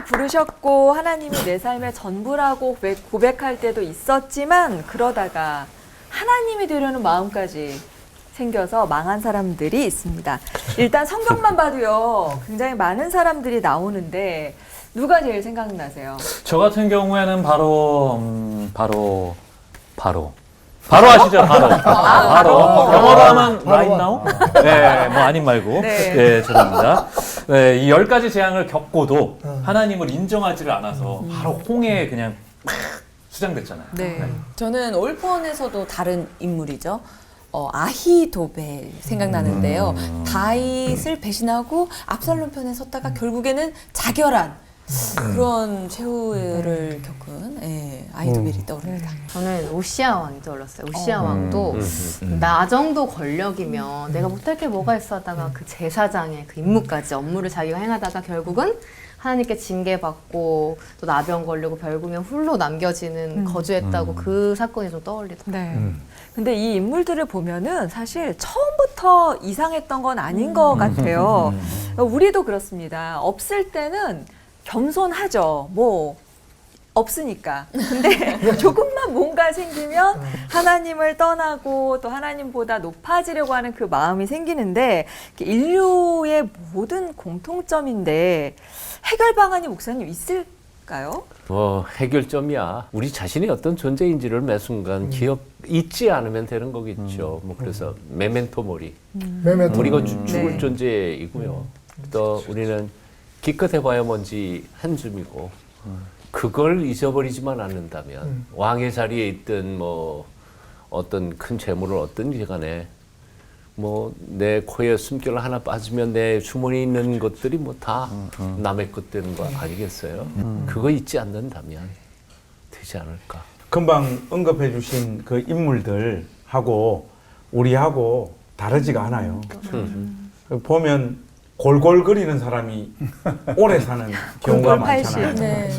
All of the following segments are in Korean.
부르셨고 하나님이 내 삶의 전부라고 고백할 때도 있었지만 그러다가 하나님이 되려는 마음까지 생겨서 망한 사람들이 있습니다. 일단 성경만 봐도요, 굉장히 많은 사람들이 나오는데 누가 제일 생각나세요? 저 같은 경우에는 바로 아시죠? 바로. 영어로 하면 right now? 네, 뭐 아님 말고. 네. 네, 죄송합니다. 네, 이 10가지 재앙을 겪고도 하나님을 인정하지를 않아서 바로 홍해에 그냥 수장됐잖아요. 네. 저는 올폰에서도 다른 인물이죠. 아히도벨 생각나는데요. 다윗을 배신하고 압살롬 편에 섰다가 결국에는 자결한 그런 최후를 겪은 아히도벨이 떠오릅니다. 저는 오시아 왕이 떠올랐어요. 오시아 왕도 나 정도 권력이면 내가 못할 게 뭐가 있어 하다가 그 제사장의 그 임무까지 업무를 자기가 행하다가 결국은 하나님께 징계받고 또 나병 걸리고 결국엔 홀로 남겨지는 거주했다고 그 사건이 좀 떠올리더라고요. 네. 근데 이 인물들을 보면은 사실 처음부터 이상했던 건 아닌 것 같아요. 우리도 그렇습니다. 없을 때는 겸손하죠. 뭐 없으니까. 근데 조금만 뭔가 생기면 하나님을 떠나고 또 하나님보다 높아지려고 하는 그 마음이 생기는데 인류의 모든 공통점인데 해결 방안이 목사님 있을까요? 해결점이야. 우리 자신이 어떤 존재인지를 매 순간 잊지 않으면 되는 거겠죠. 뭐 그래서 메멘토 모리. 우리가 죽을 네. 존재이고요. 또 우리는 기껏해봐야 뭔지 한 줌이고 그걸 잊어버리지만 않는다면 왕의 자리에 있든 뭐 어떤 큰 재물을 얻든지 간에 뭐 내 코에 숨결 하나 빠지면 내 주머니에 있는 것들이 뭐 다 남의 것 되는 거 아니겠어요? 그거 잊지 않는다면 되지 않을까. 금방 언급해 주신 그 인물들하고 우리하고 다르지가 않아요. 보면 골골거리는 사람이 오래 사는 경우가 많잖아요. 네.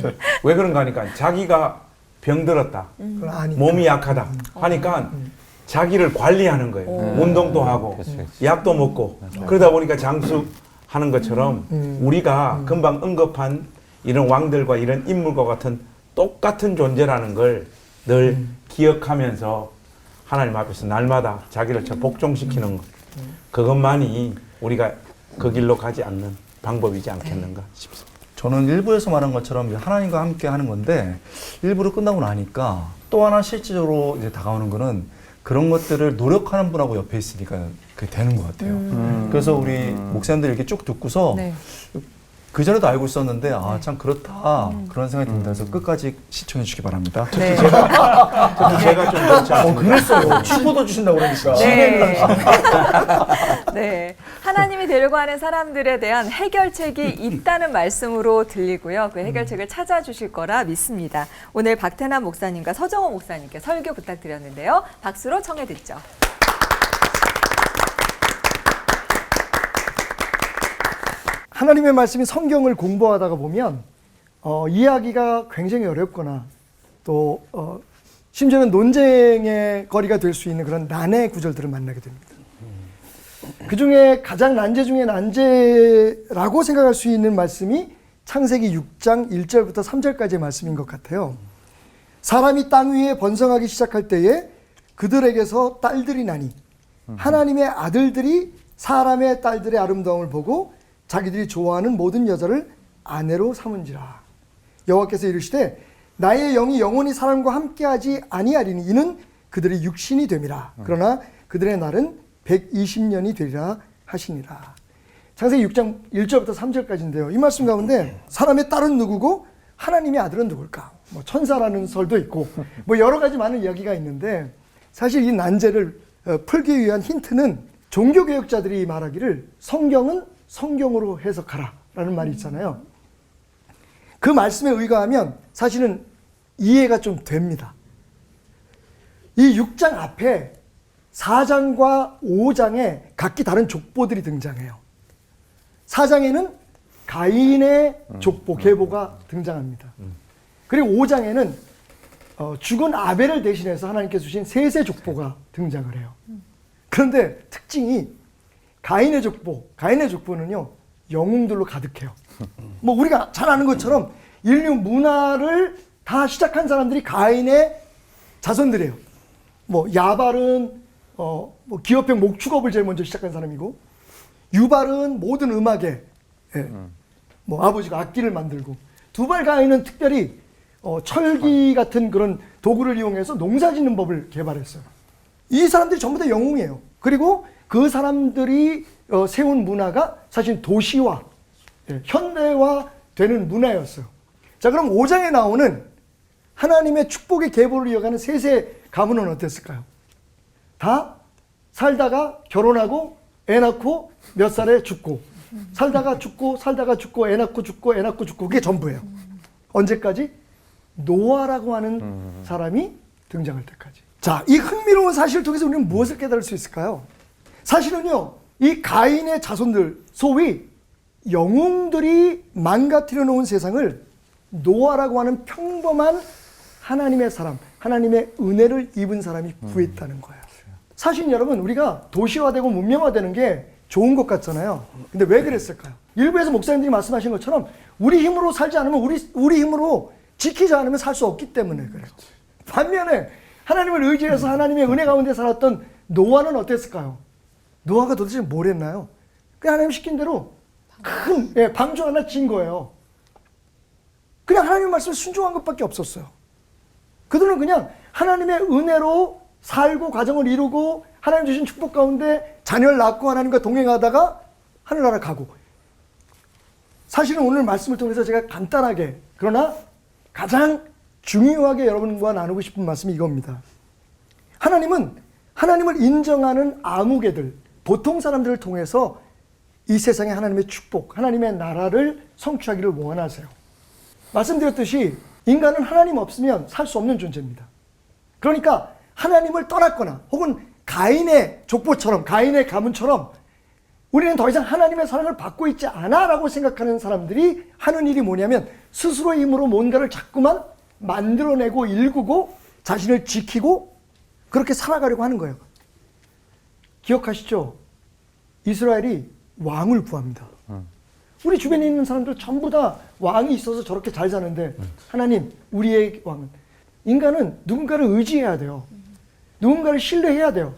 왜 그런가 하니까 자기가 병들었다, 몸이 약하다 하니까 자기를 관리하는 거예요. 운동도 하고 약도 먹고 그러다 보니까 장수하는 것처럼 우리가 금방 언급한 이런 왕들과 이런 인물과 같은 똑같은 존재라는 걸 늘 기억하면서 하나님 앞에서 날마다 자기를 복종시키는 것, 그것만이 우리가 그 길로 가지 않는 방법이지 않겠는가 싶습니다. 저는 일부에서 말한 것처럼 하나님과 함께 하는 건데 일부를 끝나고 나니까 또 하나 실질적으로 이제 다가오는 거는 그런 것들을 노력하는 분하고 옆에 있으니까 그게 되는 것 같아요. 그래서 우리 목사님들 이렇게 쭉 듣고서 네. 그 전에도 알고 있었는데 참 그렇다 그런 생각이 듭니다. 그래서 끝까지 시청해 주시기 바랍니다. 네. 제가 좀 그렇지 않습니다. 그랬어요. 추고도 주신다고 그러니까. 네. 네. 하나님이 되려고 하는 사람들에 대한 해결책이 있다는 말씀으로 들리고요. 그 해결책을 찾아주실 거라 믿습니다. 오늘 박태남 목사님과 서정호 목사님께 설교 부탁드렸는데요. 박수로 청해 듣죠. 하나님의 말씀이 성경을 공부하다가 보면 이해하기가 굉장히 어렵거나 또 심지어는 논쟁의 거리가 될 수 있는 그런 난해 구절들을 만나게 됩니다. 그중에 가장 난제 중에 난제라고 생각할 수 있는 말씀이 창세기 6장 1절부터 3절까지의 말씀인 것 같아요. 사람이 땅 위에 번성하기 시작할 때에 그들에게서 딸들이 나니 하나님의 아들들이 사람의 딸들의 아름다움을 보고 자기들이 좋아하는 모든 여자를 아내로 삼은지라. 여호와께서 이르시되 나의 영이 영원히 사람과 함께하지 아니하리니 이는 그들의 육신이 됨이라. 그러나 그들의 날은 120년이 되리라 하시니라. 창세기 6장 1절부터 3절까지인데요. 이 말씀 가운데 사람의 딸은 누구고 하나님의 아들은 누굴까? 뭐 천사라는 설도 있고 뭐 여러 가지 많은 이야기가 있는데 사실 이 난제를 풀기 위한 힌트는 종교개혁자들이 말하기를 성경은 성경으로 해석하라 라는 말이 있잖아요. 그 말씀에 의거하면 사실은 이해가 좀 됩니다. 이 6장 앞에 4장과 5장에 각기 다른 족보들이 등장해요. 4장에는 가인의 족보, 계보가 등장합니다. 그리고 5장에는 죽은 아벨을 대신해서 하나님께서 주신 셋의 족보가 등장을 해요. 그런데 특징이 가인의 족보는요 영웅들로 가득해요. 뭐 우리가 잘 아는 것처럼 인류 문화를 다 시작한 사람들이 가인의 자손들이에요. 뭐 야발은 뭐 기업형 목축업을 제일 먼저 시작한 사람이고, 유발은 모든 음악에 뭐 아버지가 악기를 만들고, 두발 가인은 특별히 철기 같은 그런 도구를 이용해서 농사 짓는 법을 개발했어요. 이 사람들이 전부 다 영웅이에요. 그리고 그 사람들이 세운 문화가 사실 도시화, 현대화 되는 문화였어요. 자, 그럼 5장에 나오는 하나님의 축복의 계보를 이어가는 셋의 가문은 어땠을까요? 다 살다가 결혼하고 애 낳고 몇 살에 죽고, 살다가 죽고 살다가 죽고 애 낳고 죽고 애 낳고 죽고, 그게 전부예요. 언제까지? 노아라고 하는 사람이 등장할 때까지. 자, 이 흥미로운 사실을 통해서 우리는 무엇을 깨달을 수 있을까요? 사실은요, 이 가인의 자손들, 소위 영웅들이 망가뜨려 놓은 세상을 노아라고 하는 평범한 하나님의 사람, 하나님의 은혜를 입은 사람이 구했다는 거예요. 사실 여러분, 우리가 도시화되고 문명화되는 게 좋은 것 같잖아요. 근데 왜 그랬을까요? 일부에서 목사님들이 말씀하신 것처럼 우리 힘으로 살지 않으면, 우리 힘으로 지키지 않으면 살 수 없기 때문에 그래요. 반면에 하나님을 의지해서 하나님의 은혜 가운데 살았던 노아는 어땠을까요? 노아가 도대체 뭘 했나요? 그냥 하나님 시킨 대로 큰 방주 하나 진 거예요. 그냥 하나님 말씀에 순종한 것밖에 없었어요. 그들은 그냥 하나님의 은혜로 살고 가정을 이루고 하나님 주신 축복 가운데 자녀를 낳고 하나님과 동행하다가 하늘나라 가고. 사실은 오늘 말씀을 통해서 제가 간단하게, 그러나 가장 중요하게 여러분과 나누고 싶은 말씀이 이겁니다. 하나님은 하나님을 인정하는 아무개들, 보통 사람들을 통해서 이 세상에 하나님의 축복, 하나님의 나라를 성취하기를 원하세요. 말씀드렸듯이 인간은 하나님 없으면 살 수 없는 존재입니다. 그러니까 하나님을 떠났거나 혹은 가인의 족보처럼, 가인의 가문처럼 우리는 더 이상 하나님의 사랑을 받고 있지 않아 라고 생각하는 사람들이 하는 일이 뭐냐면 스스로의 힘으로 뭔가를 자꾸만 만들어내고 일구고 자신을 지키고 그렇게 살아가려고 하는 거예요. 기억하시죠? 이스라엘이 왕을 구합니다. 우리 주변에 있는 사람들 전부 다 왕이 있어서 저렇게 잘 사는데, 하나님, 우리의 왕은, 인간은 누군가를 의지해야 돼요. 누군가를 신뢰해야 돼요.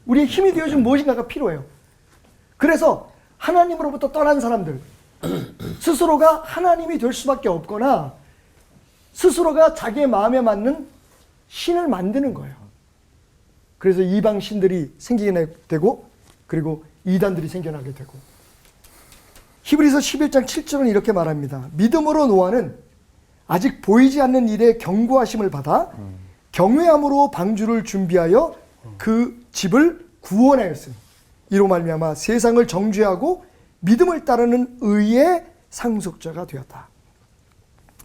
우리의 힘이 되어준 무엇인가가 필요해요. 그래서 하나님으로부터 떠난 사람들, 스스로가 하나님이 될 수밖에 없거나 스스로가 자기의 마음에 맞는 신을 만드는 거예요. 그래서 이방 신들이 생기게 되고, 그리고 이단들이 생겨나게 되고. 히브리서 11장 7절은 이렇게 말합니다. 믿음으로 노아는 아직 보이지 않는 일에 경고하심을 받아 경외함으로 방주를 준비하여 그 집을 구원하였으니 이로 말미암아 세상을 정죄하고 믿음을 따르는 의의 상속자가 되었다.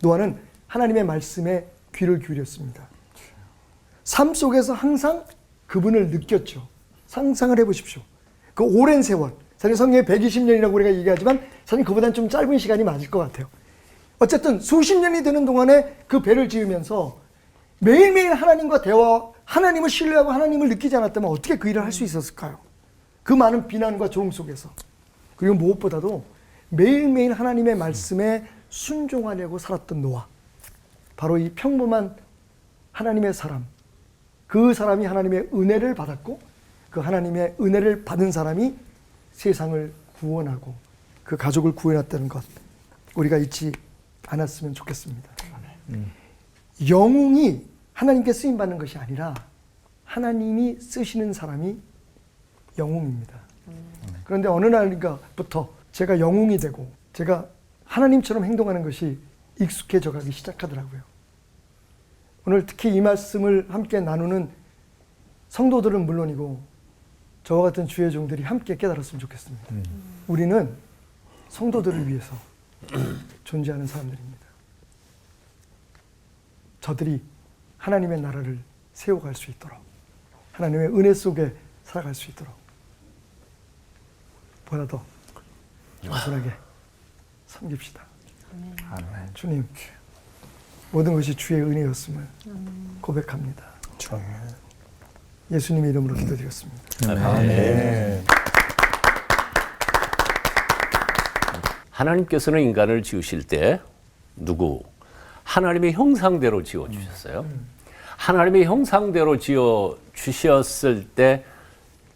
노아는 하나님의 말씀에 귀를 기울였습니다. 삶 속에서 항상 그분을 느꼈죠. 상상을 해보십시오. 그 오랜 세월, 사실 성경에 120년이라고 우리가 얘기하지만 사실 그보다는 좀 짧은 시간이 맞을 것 같아요. 어쨌든 수십 년이 되는 동안에 그 배를 지으면서 매일매일 하나님과 대화, 하나님을 신뢰하고 하나님을 느끼지 않았다면 어떻게 그 일을 할 수 있었을까요? 그 많은 비난과 조롱 속에서. 그리고 무엇보다도 매일매일 하나님의 말씀에 순종하려고 살았던 노아. 바로 이 평범한 하나님의 사람, 그 사람이 하나님의 은혜를 받았고 그 하나님의 은혜를 받은 사람이 세상을 구원하고 그 가족을 구해놨다는 것, 우리가 잊지 않았으면 좋겠습니다. 영웅이 하나님께 쓰임받는 것이 아니라 하나님이 쓰시는 사람이 영웅입니다. 그런데 어느 날부터 제가 영웅이 되고 제가 하나님처럼 행동하는 것이 익숙해져 가기 시작하더라고요. 오늘 특히 이 말씀을 함께 나누는 성도들은 물론이고 저와 같은 주의 종들이 함께 깨달았으면 좋겠습니다. 우리는 성도들을 위해서 존재하는 사람들입니다. 저들이 하나님의 나라를 세워갈 수 있도록, 하나님의 은혜 속에 살아갈 수 있도록 보다 더 겸손하게 섬깁시다. 아멘. 주님, 모든 것이 주의 은혜였음을 고백합니다. 예수님의 이름으로 기도드렸습니다. 아멘. 하나님께서는 인간을 지으실 때 누구? 하나님의 형상대로 지어 주셨어요. 하나님의 형상대로 지어 주셨을 때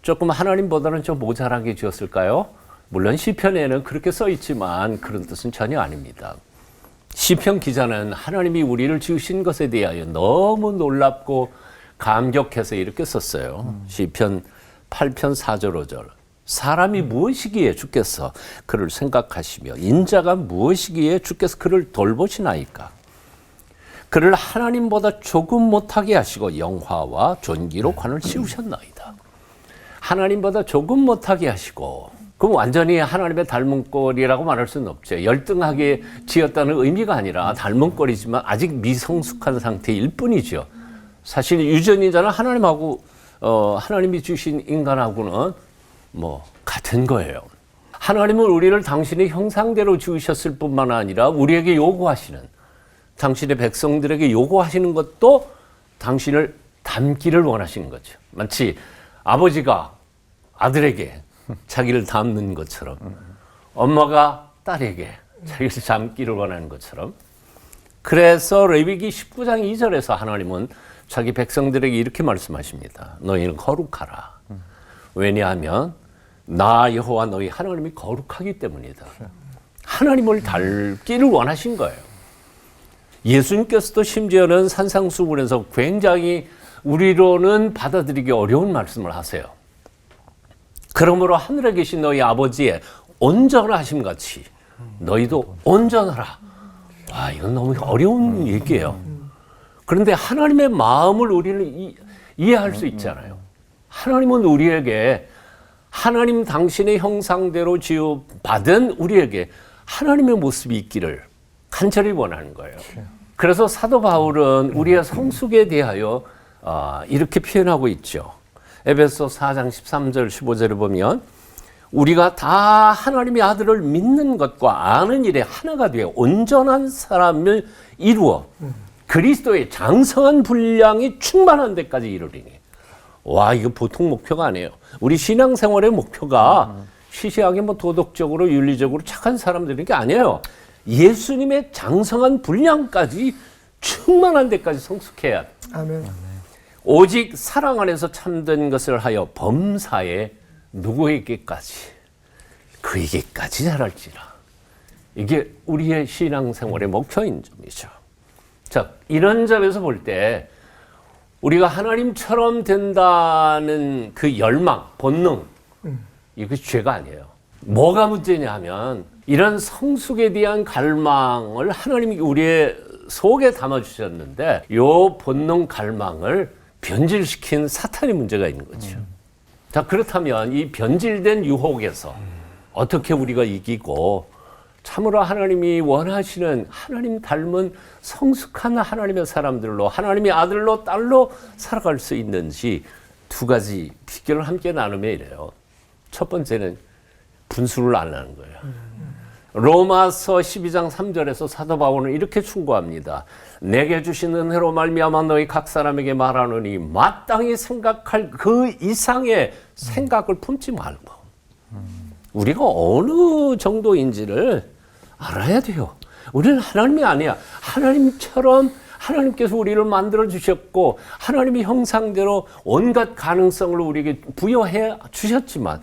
조금 하나님보다는 좀 모자라게 지었을까요? 물론 시편에는 그렇게 써 있지만 그런 뜻은 전혀 아닙니다. 시편 기자는 하나님이 우리를 지으신 것에 대하여 너무 놀랍고 감격해서 이렇게 썼어요. 시편 8편 4절 5절. 사람이 무엇이기에 주께서 그를 생각하시며 인자가 무엇이기에 주께서 그를 돌보시나이까. 그를 하나님보다 조금 못하게 하시고 영화와 존귀로 관을 씌우셨나이다. 하나님보다 조금 못하게 하시고, 그럼 완전히 하나님의 닮은 꼴이라고 말할 수는 없죠. 열등하게 지었다는 의미가 아니라 닮은 꼴이지만 아직 미성숙한 상태일 뿐이죠. 사실 유전인자는 하나님하고 하나님이 주신 인간하고는 뭐 같은 거예요. 하나님은 우리를 당신의 형상대로 지으셨을 뿐만 아니라 우리에게 요구하시는, 당신의 백성들에게 요구하시는 것도 당신을 닮기를 원하시는 거죠. 마치 아버지가 아들에게 자기를 닮는 것처럼, 엄마가 딸에게 자기를 닮기를 원하는 것처럼. 그래서 레위기 19장 2절에서 하나님은 자기 백성들에게 이렇게 말씀하십니다. 너희는 거룩하라. 왜냐하면 나 여호와 너희 하나님이 거룩하기 때문이다. 하나님을 닮기를 원하신 거예요. 예수님께서도 심지어는 산상수훈에서 굉장히 우리로는 받아들이기 어려운 말씀을 하세요. 그러므로 하늘에 계신 너희 아버지의 온전하심 같이 너희도 온전하라. 와, 이건 너무 어려운 얘기예요. 그런데 하나님의 마음을 우리는 이해할 수 있잖아요. 하나님은 우리에게 하나님 당신의 형상대로 지어받은 우리에게 하나님의 모습이 있기를 간절히 원하는 거예요. 그래서 사도 바울은 우리의 성숙에 대하여 이렇게 표현하고 있죠. 에베소 4장 13절 15절을 보면 우리가 다 하나님의 아들을 믿는 것과 아는 일에 하나가 되어 온전한 사람을 이루어 그리스도의 장성한 분량이 충만한 데까지 이르리니. 와, 이거 보통 목표가 아니에요. 우리 신앙생활의 목표가 시시하게 뭐 도덕적으로 윤리적으로 착한 사람들인 게 아니에요. 예수님의 장성한 분량까지 충만한 데까지 성숙해야 돼. 아멘. 오직 사랑 안에서 참된 것을 하여 범사에 누구에게까지 그에게까지 자랄지라. 이게 우리의 신앙생활의 목표인 점이죠. 자, 이런 점에서 볼 때 우리가 하나님처럼 된다는 그 열망, 본능, 이것이 죄가 아니에요. 뭐가 문제냐 하면 이런 성숙에 대한 갈망을 하나님이 우리의 속에 담아주셨는데 이 본능 갈망을 변질시킨 사탄의 문제가 있는 거죠. 자, 그렇다면 이 변질된 유혹에서 어떻게 우리가 이기고 참으로 하나님이 원하시는 하나님 닮은 성숙한 하나님의 사람들로, 하나님의 아들로 딸로 살아갈 수 있는지 두 가지 비결을 함께 나누며 이래요. 첫 번째는 분수를 안 하는 거예요. 로마서 12장 3절에서 사도 바울은 이렇게 충고합니다. 내게 주신 은혜로 말미암아 너희 각 사람에게 말하노니 마땅히 생각할 그 이상의 생각을 품지 말고. 우리가 어느 정도인지를 알아야 돼요. 우리는 하나님이 아니야. 하나님처럼 하나님께서 우리를 만들어 주셨고 하나님의 형상대로 온갖 가능성을 우리에게 부여해 주셨지만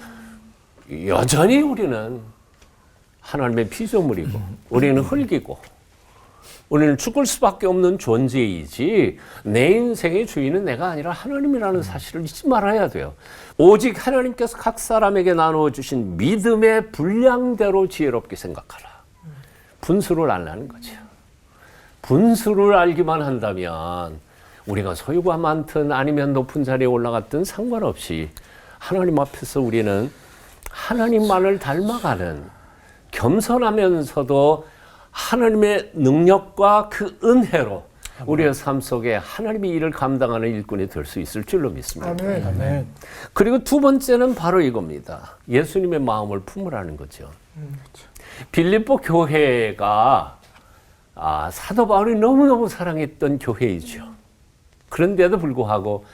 여전히 우리는 하나님의 피조물이고 우리는 흙이고 우리는 죽을 수밖에 없는 존재이지 내 인생의 주인은 내가 아니라 하나님이라는 사실을 잊지 말아야 돼요. 오직 하나님께서 각 사람에게 나누어 주신 믿음의 분량대로 지혜롭게 생각하라. 분수를 알라는 거죠. 분수를 알기만 한다면 우리가 소유가 많든 아니면 높은 자리에 올라갔든 상관없이 하나님 앞에서 우리는 하나님만을 닮아가는 겸손하면서도 하나님의 능력과 그 은혜로 우리의 삶 속에 하나님의 일을 감당하는 일꾼이 될 수 있을 줄로 믿습니다. 아멘. 아멘. 그리고 두 번째는 바로 이겁니다. 예수님의 마음을 품으라는 거죠. 빌립보 교회가 사도 바울이 너무너무 사랑했던 교회이죠. 그런데도 불구하고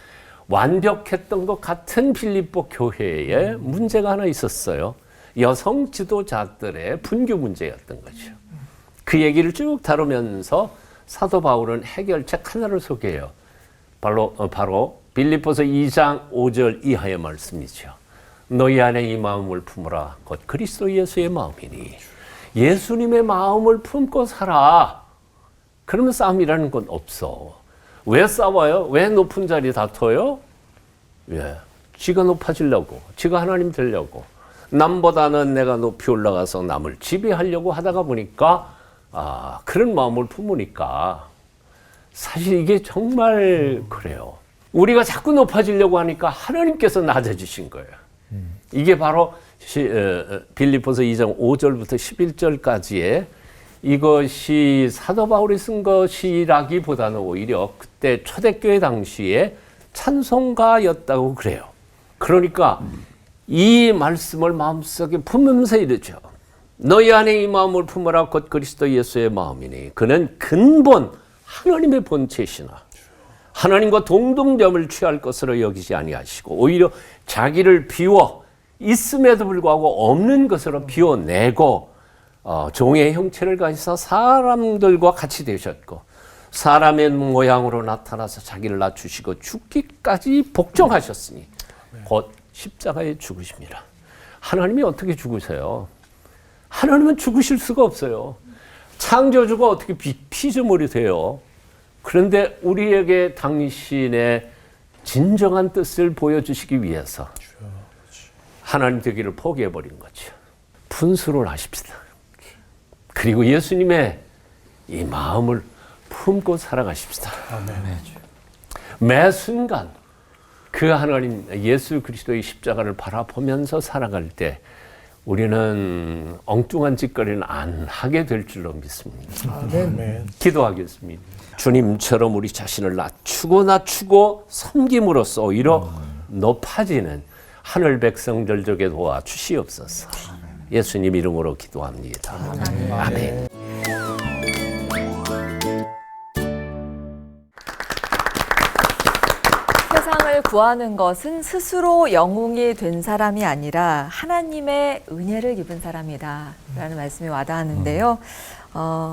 완벽했던 것 같은 빌립보 교회에 문제가 하나 있었어요. 여성 지도자들의 분규 문제였던 거죠. 그 얘기를 쭉 다루면서 사도 바울은 해결책 하나를 소개해요. 바로 빌립보서 2장 5절 이하의 말씀이죠. 너희 안에 이 마음을 품으라. 곧 그리스도 예수의 마음이니 예수님의 마음을 품고 살아. 그러면 싸움이라는 건 없어. 왜 싸워요? 왜 높은 자리 다퉈요? 예, 지가 높아지려고, 지가 하나님 되려고, 남보다는 내가 높이 올라가서 남을 지배하려고 하다가 보니까 그런 마음을 품으니까 사실 이게 정말 그래요. 우리가 자꾸 높아지려고 하니까 하나님께서 낮아지신 거예요. 이게 바로 빌립보서 2장 5절부터 11절까지의 이것이 사도 바울이 쓴 것이라기보다는 오히려 그때 초대교회 당시에 찬송가였다고 그래요. 그러니까 이 말씀을 마음속에 품으면서 이르죠. 너희 안에 이 마음을 품으라. 곧 그리스도 예수의 마음이니 그는 근본 하나님의 본체시나 하나님과 동등됨을 취할 것으로 여기지 아니하시고 오히려 자기를 비워 있음에도 불구하고 없는 것으로 비워내고 종의 형체를 가지사 사람들과 같이 되셨고 사람의 모양으로 나타나서 자기를 낮추시고 죽기까지 복종하셨으니 곧 십자가에 죽으십니다. 하나님이 어떻게 죽으세요? 하나님은 죽으실 수가 없어요. 창조주가 어떻게 피조물이 돼요? 그런데 우리에게 당신의 진정한 뜻을 보여주시기 위해서 하나님 되기를 포기해버린 거죠. 분수를 하십시다. 그리고 예수님의 이 마음을 품고 살아가십시다. 매 순간 그 하나님 예수 그리스도의 십자가를 바라보면서 살아갈 때 우리는 엉뚱한 짓거리는 안 하게 될 줄로 믿습니다. 기도하겠습니다. 주님처럼 우리 자신을 낮추고 섬김으로써 오히려 높아지는 하늘 백성들 중에 도와주시옵소서. 예수님 이름으로 기도합니다. 아멘. 세상을 구하는 것은 스스로 영웅이 된 사람이 아니라 하나님의 은혜를 입은 사람이다 라는 말씀이 와닿았는데요.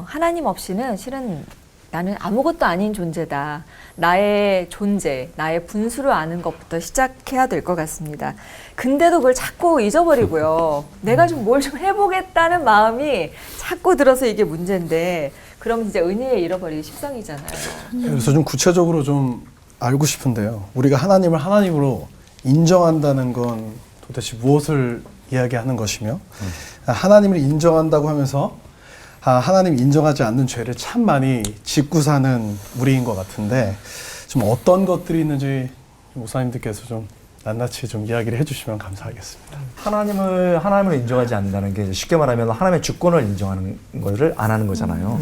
하나님 없이는 실은 나는 아무것도 아닌 존재다. 나의 존재, 나의 분수를 아는 것부터 시작해야 될 것 같습니다. 근데도 그걸 자꾸 잊어버리고요. 내가 좀 뭘 좀 해보겠다는 마음이 자꾸 들어서 이게 문제인데 그러면 진짜 은혜에 잃어버리기 십상이잖아요. 그래서 좀 구체적으로 좀 알고 싶은데요. 우리가 하나님을 하나님으로 인정한다는 건 도대체 무엇을 이야기하는 것이며 하나님을 인정한다고 하면서 하나님이 인정하지 않는 죄를 참 많이 짓고 사는 우리인 것 같은데 좀 어떤 것들이 있는지 목사님들께서 좀 낱낱이 좀 이야기를 해주시면 감사하겠습니다. 하나님을 인정하지 않는다는 게 쉽게 말하면 하나님의 주권을 인정하는 것을 안 하는 거잖아요.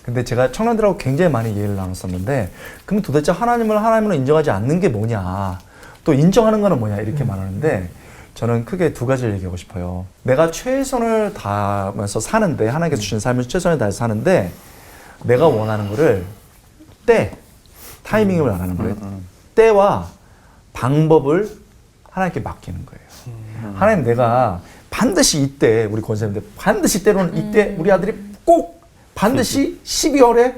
근데 제가 청년들하고 굉장히 많이 이해를 나눴었는데 그럼 도대체 하나님을 인정하지 않는 게 뭐냐, 또 인정하는 거는 뭐냐 이렇게 말하는데 저는 크게 두 가지를 얘기하고 싶어요. 내가 최선을 다하면서 사는데 하나님께서 주신 삶을 최선을 다해서 사는데 내가 원하는 거를 타이밍을 안 하는 거예요. 때와 방법을 하나님께 맡기는 거예요. 하나님 내가 반드시 이때 우리 권사님들 반드시 때로는 이때 우리 아들이 꼭 반드시 12월에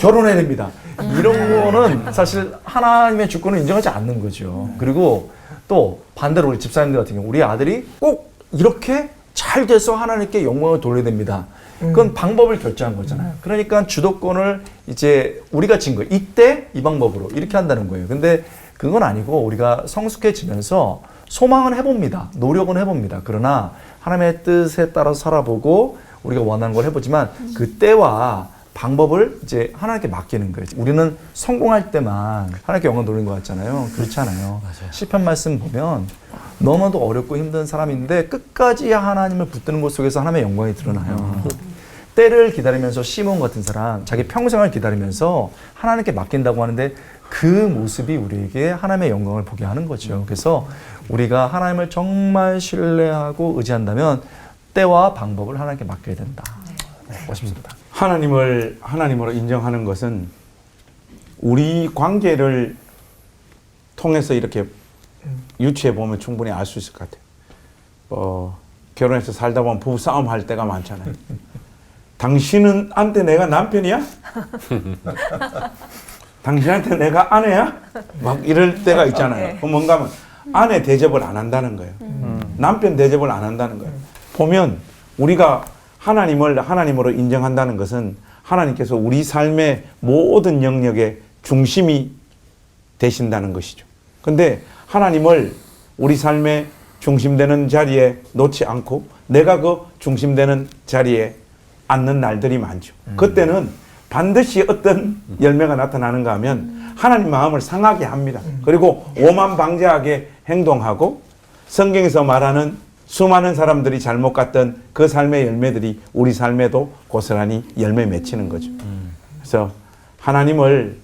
결혼해야 됩니다. 이런 거는 사실 하나님의 주권을 인정하지 않는 거죠. 그리고 또 반대로 우리 집사님들 같은 경우 우리 아들이 꼭 이렇게 잘 돼서 하나님께 영광을 돌려야 됩니다. 그건 방법을 결정한 거잖아요. 그러니까 주도권을 이제 우리가 진 거예요. 이때 이 방법으로 이렇게 한다는 거예요. 근데 그건 아니고 우리가 성숙해지면서 소망은 해봅니다. 노력은 해봅니다. 그러나 하나님의 뜻에 따라서 살아보고 우리가 원하는 걸 해보지만 그 때와 방법을 이제 하나님께 맡기는 거예요. 우리는 성공할 때만 하나님께 영광 돌리는 것 같잖아요. 그렇지 않아요. 시편 말씀 보면 너무도 어렵고 힘든 사람인데 끝까지 하나님을 붙드는 것 속에서 하나님의 영광이 드러나요. 때를 기다리면서 시몬 같은 사람 자기 평생을 기다리면서 하나님께 맡긴다고 하는데 그 모습이 우리에게 하나님의 영광을 보게 하는 거죠. 그래서 우리가 하나님을 정말 신뢰하고 의지한다면 때와 방법을 하나님께 맡겨야 된다. 멋있습니다. 하나님을 하나님으로 인정하는 것은 우리 관계를 통해서 이렇게 유추해 보면 충분히 알 수 있을 것 같아요. 결혼해서 살다 보면 부부 싸움 할 때가 많잖아요. 당신은 한테 내가 남편이야? 당신한테 내가 아내야? 막 이럴 때가 있잖아요. 그럼 뭔가 하면 아내 대접을 안 한다는 거예요. 남편 대접을 안 한다는 거예요. 보면 우리가 하나님을 하나님으로 인정한다는 것은 하나님께서 우리 삶의 모든 영역의 중심이 되신다는 것이죠. 근데 하나님을 우리 삶의 중심되는 자리에 놓지 않고 내가 그 중심되는 자리에 앉는 날들이 많죠. 그때는 반드시 어떤 열매가 나타나는가 하면 하나님 마음을 상하게 합니다. 그리고 오만방자하게 행동하고 성경에서 말하는 수많은 사람들이 잘못 갔던 그 삶의 열매들이 우리 삶에도 고스란히 열매 맺히는 거죠. 그래서 하나님을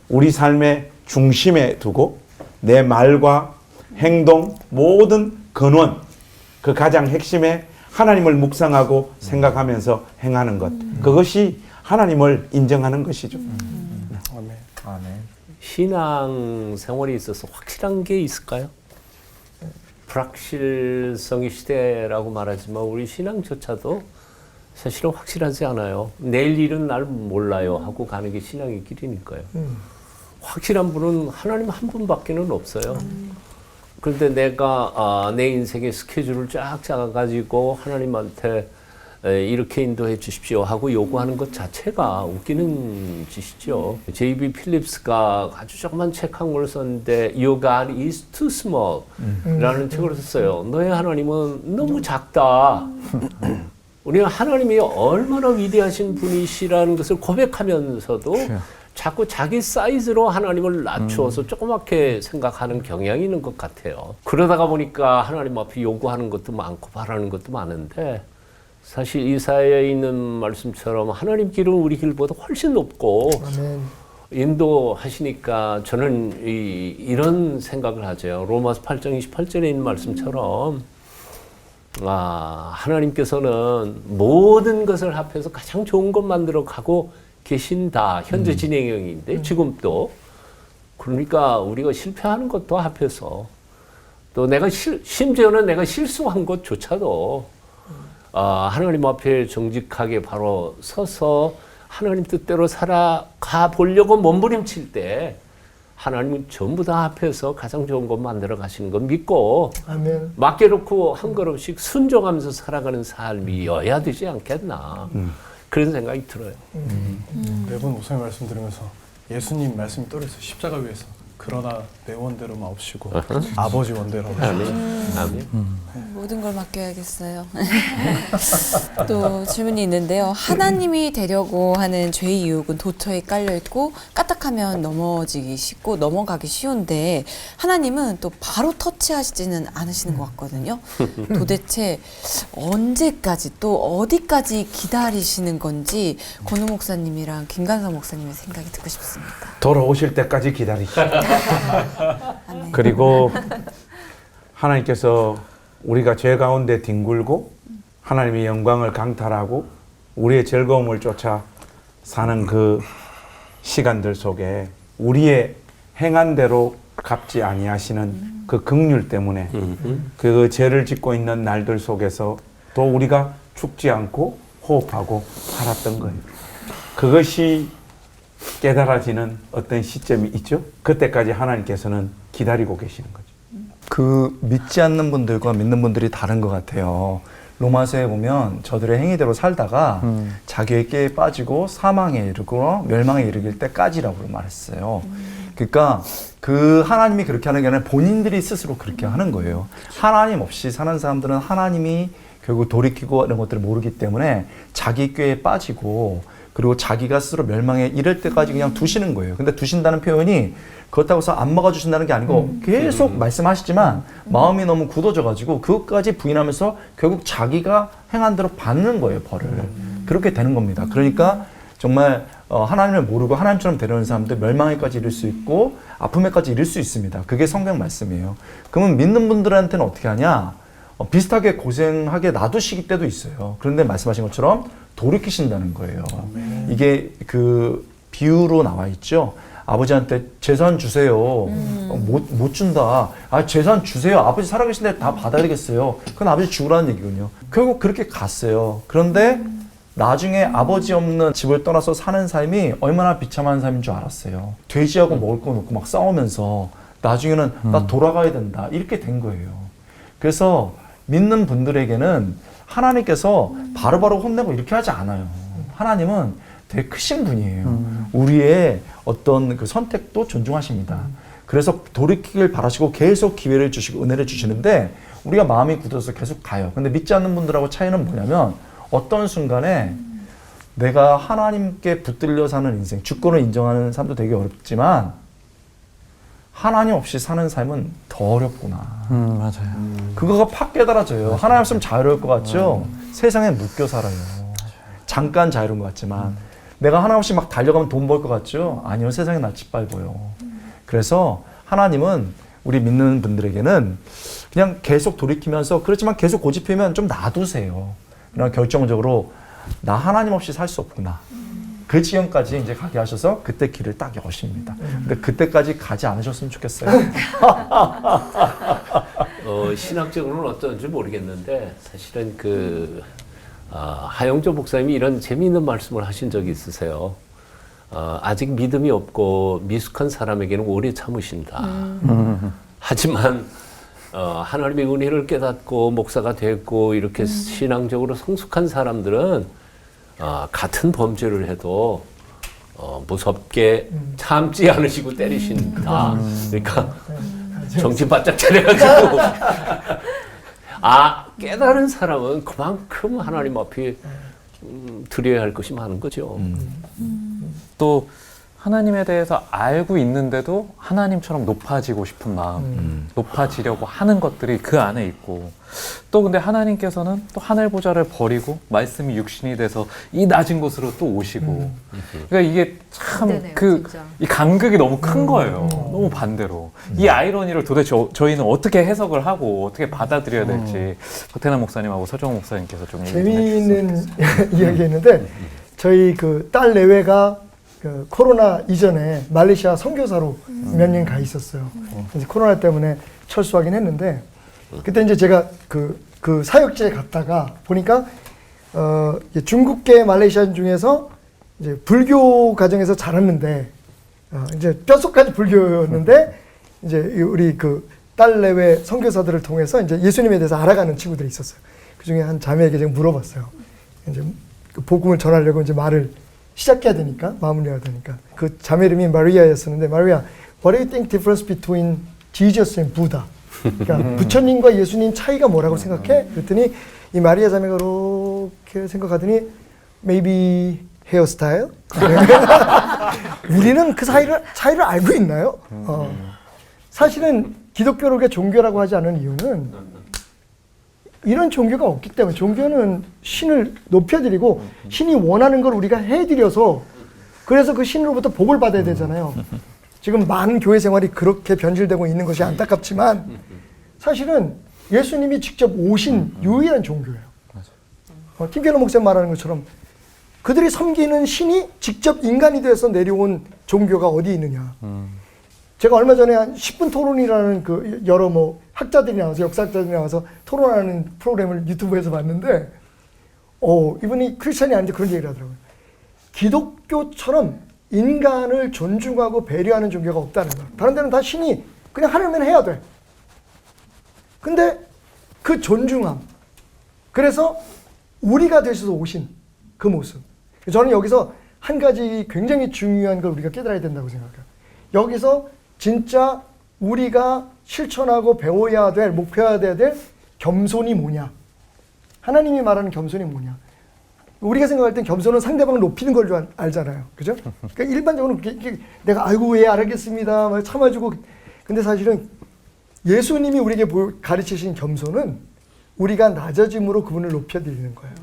우리 삶의 중심에 두고 내 말과 행동 모든 근원 그 가장 핵심에 하나님을 묵상하고 생각하면서 행하는 것 그것이 하나님을 인정하는 것이죠. 아멘. 아멘. 신앙 생활에 있어서 확실한 게 있을까요? 불확실성의 시대라고 말하지만 우리 신앙조차도 사실은 확실하지 않아요. 내일 일은 날 몰라요 하고 가는 게 신앙의 길이니까요. 확실한 분은 하나님 한 분밖에는 없어요. 그런데 내가 내 인생의 스케줄을 쫙 짜가지고 하나님한테 이렇게 인도해 주십시오 하고 요구하는 것 자체가 웃기는 짓이죠. J.B. 필립스가 아주 조그만 책 한 권을 썼는데 Your God is too small 라는 책을 썼어요. 너의 하나님은 너무 작다. 우리가 하나님이 얼마나 위대하신 분이시라는 것을 고백하면서도 자꾸 자기 사이즈로 하나님을 낮추어서 조그맣게 생각하는 경향이 있는 것 같아요. 그러다가 보니까 하나님 앞에 요구하는 것도 많고 바라는 것도 많은데 사실 이사야에 있는 말씀처럼 하나님 길은 우리 길보다 훨씬 높고 아멘. 인도하시니까 저는 이런 생각을 하죠. 로마서 8장 28절에 있는 말씀처럼 하나님께서는 모든 것을 합해서 가장 좋은 것 만들어 가고 계신다. 현재 진행형인데 지금도 그러니까 우리가 실패하는 것도 합해서 또 내가 심지어는 내가 실수한 것조차도 하나님 앞에 정직하게 바로 서서 하나님 뜻대로 살아가 보려고 몸부림칠 때 하나님은 전부 다 합해서 가장 좋은 것 만들어 가시는 거 믿고 아멘. 맡겨놓고 한 걸음씩 순종하면서 살아가는 삶이어야 되지 않겠나 그런 생각이 들어요. 매번 목사님 말씀 들으면서 예수님 말씀이 떠오르서 십자가 위에서 그러나 내 원대로 마옵시고 아버지 원대로 하옵시고. 아멘. 모든 걸 맡겨야겠어요. 또 질문이 있는데요. 하나님이 되려고 하는 죄의 유혹은 도처에 깔려 있고 까딱하면 넘어지기 쉽고 넘어가기 쉬운데 하나님은 또 바로 터치하시지는 않으시는 것 같거든요. 도대체 언제까지 또 어디까지 기다리시는 건지 권우 목사님이랑 김간사 목사님의 생각이 듣고 싶습니다. 돌아오실 때까지 기다리시죠. 아멘. 그리고 하나님께서 우리가 죄 가운데 뒹굴고 하나님의 영광을 강탈하고 우리의 즐거움을 쫓아 사는 그 시간들 속에 우리의 행한 대로 갚지 아니하시는 그 긍휼 때문에 그 죄를 짓고 있는 날들 속에서 또 우리가 죽지 않고 호흡하고 살았던 거예요. 그것이 깨달아지는 어떤 시점이 있죠. 그때까지 하나님께서는 기다리고 계시는 거죠. 그 믿지 않는 분들과 믿는 분들이 다른 것 같아요. 로마서에 보면 저들의 행위대로 살다가 자기의 깨에 빠지고 사망에 이르고 멸망에 이르길 때까지라고 말했어요. 그러니까 그 하나님이 그렇게 하는 게 아니라 본인들이 스스로 그렇게 하는 거예요. 하나님 없이 사는 사람들은 하나님이 결국 돌이키고 이런 것들을 모르기 때문에 자기 꾀에 빠지고 그리고 자기가 스스로 멸망에 이를 때까지 그냥 두시는 거예요. 근데 두신다는 표현이 그렇다고 해서 안 먹어주신다는 게 아니고 계속 말씀하시지만 마음이 너무 굳어져가지고 그것까지 부인하면서 결국 자기가 행한 대로 받는 거예요, 벌을. 그렇게 되는 겁니다. 그러니까 정말 하나님을 모르고 하나님처럼 되려는 사람들 멸망에까지 이를 수 있고 아픔에까지 이를 수 있습니다. 그게 성경 말씀이에요. 그러면 믿는 분들한테는 어떻게 하냐? 비슷하게 고생하게 놔두시기 때도 있어요. 그런데 말씀하신 것처럼 돌이키신다는 거예요. 이게 그 비유로 나와 있죠. 아버지한테 재산 주세요. 못 준다. 아, 재산 주세요. 아버지 살아계신데 다 받아야겠어요. 그건 아버지 죽으라는 얘기군요. 결국 그렇게 갔어요. 그런데 나중에 아버지 없는 집을 떠나서 사는 삶이 얼마나 비참한 삶인 줄 알았어요. 돼지하고 먹을 거 놓고 막 싸우면서 나중에는 나 돌아가야 된다. 이렇게 된 거예요. 그래서 믿는 분들에게는 하나님께서 바로바로 혼내고 이렇게 하지 않아요. 하나님은 되게 크신 분이에요. 우리의 어떤 그 선택도 존중하십니다. 그래서 돌이키길 바라시고 계속 기회를 주시고 은혜를 주시는데 우리가 마음이 굳어서 계속 가요. 근데 믿지 않는 분들하고 차이는 뭐냐면 어떤 순간에 내가 하나님께 붙들려 사는 인생, 주권을 인정하는 삶도 되게 어렵지만 하나님 없이 사는 삶은 더 어렵구나. 맞아요. 그거가 팍 깨달아져요. 하나님 없으면 자유로울 것 같죠? 세상에 묶여 살아요. 잠깐 자유로운 것 같지만 내가 하나님 없이 막 달려가면 돈 벌 것 같죠? 아니요. 세상에 낯이 빨보여. 그래서 하나님은 우리 믿는 분들에게는 그냥 계속 돌이키면서 그렇지만 계속 고집하면 좀 놔두세요. 그러나 결정적으로 나 하나님 없이 살 수 없구나. 그 지경까지 이제 가게 하셔서 그때 길을 딱 여십니다. 근데 그때까지 가지 않으셨으면 좋겠어요. 신학적으로는 어떤지 모르겠는데 사실은 하영조 목사님이 이런 재미있는 말씀을 하신 적이 있으세요. 아직 믿음이 없고 미숙한 사람에게는 오래 참으신다. 하지만 하나님의 은혜를 깨닫고 목사가 됐고 이렇게 신앙적으로 성숙한 사람들은 같은 범죄를 해도 무섭게 참지 않으시고 때리신다. 그러니까 정신 바짝 차려가지고 깨달은 사람은 그만큼 하나님 앞에 드려야 할 것이 많은 거죠. 또 하나님에 대해서 알고 있는데도 하나님처럼 높아지고 싶은 마음, 높아지려고 하는 것들이 그 안에 있고 또 근데 하나님께서는 또 하늘 보좌를 버리고 말씀이 육신이 돼서 이 낮은 곳으로 또 오시고 그러니까 이게 참 이 간극이 너무 큰 거예요. 너무 반대로. 이 아이러니를 도대체 저희는 어떻게 해석을 하고 어떻게 받아들여야 될지 박태남 목사님하고 서정호 목사님께서 좀 재미있는 이야기했는데 저희 그 딸 내외가 그 코로나 이전에 말레이시아 선교사로 몇 년 가 있었어요. 이제 코로나 때문에 철수하긴 했는데 그때 이제 제가 그 사역지에 갔다가 보니까 중국계 말레이시안 중에서 이제 불교 가정에서 자랐는데 이제 뼛속까지 불교였는데 이제 우리 그 딸 내외 선교사들을 통해서 이제 예수님에 대해서 알아가는 친구들이 있었어요. 그 중에 한 자매에게 제가 물어봤어요. 이제 그 복음을 전하려고 이제 말을 시작해야 되니까, 마무리해야 되니까. 그 자매 이름이 마리아였었는데, 마리아, what do you think difference between Jesus and Buddha? 그러니까 부처님과 예수님 차이가 뭐라고 생각해? 그랬더니 이 마리아 자매가 이렇게 생각하더니 maybe hairstyle? 우리는 그 차이를 알고 있나요? 사실은 기독교를 종교라고 하지 않은 이유는 이런 종교가 없기 때문에 종교는 신을 높여드리고 신이 원하는 걸 우리가 해드려서 그래서 그 신으로부터 복을 받아야 되잖아요. 지금 많은 교회 생활이 그렇게 변질되고 있는 것이 안타깝지만 사실은 예수님이 직접 오신 유일한 종교예요. 팀켈러 목사님 말하는 것처럼 그들이 섬기는 신이 직접 인간이 돼서 내려온 종교가 어디 있느냐. 제가 얼마 전에 한 10분 토론이라는 그 여러 뭐 학자들이 나와서 역사학자들이 나와서 토론하는 프로그램을 유튜브에서 봤는데 이분이 크리스찬이 아닌데 그런 얘기를 하더라고요. 기독교처럼 인간을 존중하고 배려하는 종교가 없다는 거야. 다른 데는 다 신이 그냥 하려면 해야 돼. 근데 그 존중함, 그래서 우리가 되셔서 오신 그 모습. 저는 여기서 한 가지 굉장히 중요한 걸 우리가 깨달아야 된다고 생각해요. 여기서 진짜 우리가 실천하고 배워야 될, 목표해야 될 겸손이 뭐냐. 하나님이 말하는 겸손이 뭐냐. 우리가 생각할 땐 겸손은 상대방을 높이는 걸 줄 알잖아요. 그죠? 그러니까 일반적으로 내가 아이고 예 알겠습니다 막 참아주고. 근데 사실은 예수님이 우리에게 가르치신 겸손은 우리가 낮아짐으로 그분을 높여드리는 거예요.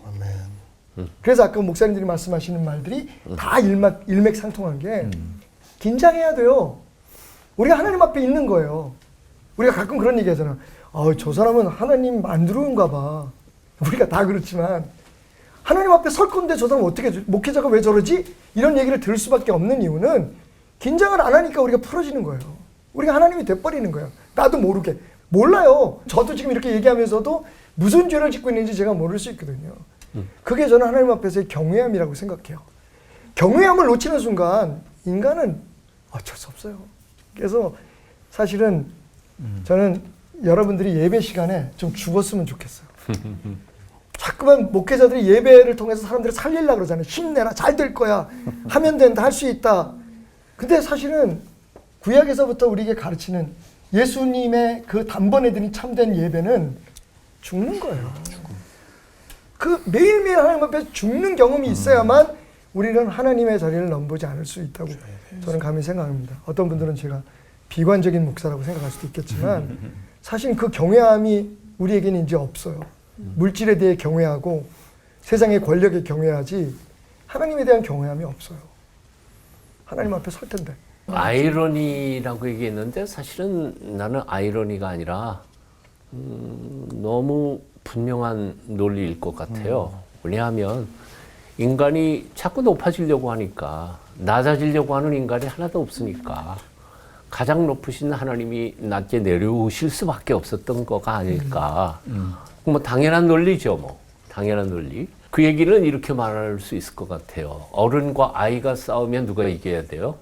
아멘. 그래서 아까 목사님들이 말씀하시는 말들이 다 일맥상통한 게 긴장해야 돼요. 우리가 하나님 앞에 있는 거예요. 우리가 가끔 그런 얘기 하잖아. 저 사람은 하나님 안 들어온가 봐. 우리가 다 그렇지만 하나님 앞에 설 건데 저 사람 어떻게 목회자가 왜 저러지? 이런 얘기를 들을 수밖에 없는 이유는 긴장을 안 하니까 우리가 풀어지는 거예요. 우리가 하나님이 돼버리는 거예요. 나도 모르게. 몰라요. 저도 지금 이렇게 얘기하면서도 무슨 죄를 짓고 있는지 제가 모를 수 있거든요. 그게 저는 하나님 앞에서의 경외함이라고 생각해요. 경외함을 놓치는 순간 인간은 어쩔 수 없어요. 그래서 사실은 저는 여러분들이 예배 시간에 좀 죽었으면 좋겠어요. 자꾸만 목회자들이 예배를 통해서 사람들을 살리려고 그러잖아요. 힘내라, 잘 될 거야, 하면 된다, 할 수 있다. 근데 사실은 구약에서부터 우리에게 가르치는 예수님의 그 단번에 드린 참된 예배는 죽는 거예요. 그 매일매일 하나님 앞에 죽는 경험이 있어야만 우리는 하나님의 자리를 넘보지 않을 수 있다고 저는 감히 생각합니다. 어떤 분들은 제가 비관적인 목사라고 생각할 수도 있겠지만 사실 그 경외함이 우리에게는 이제 없어요. 물질에 대해 경외하고 세상의 권력에 경외하지 하나님에 대한 경외함이 없어요. 하나님 앞에 설 텐데. 아이러니라고 얘기했는데 사실은 나는 아이러니가 아니라 너무 분명한 논리일 것 같아요. 왜냐하면 인간이 자꾸 높아지려고 하니까 낮아지려고 하는 인간이 하나도 없으니까 가장 높으신 하나님이 낮게 내려오실 수밖에 없었던 거가 아닐까. 뭐 당연한 논리죠, 뭐. 당연한 논리. 그 얘기는 이렇게 말할 수 있을 것 같아요. 어른과 아이가 싸우면 누가 이겨야 돼요?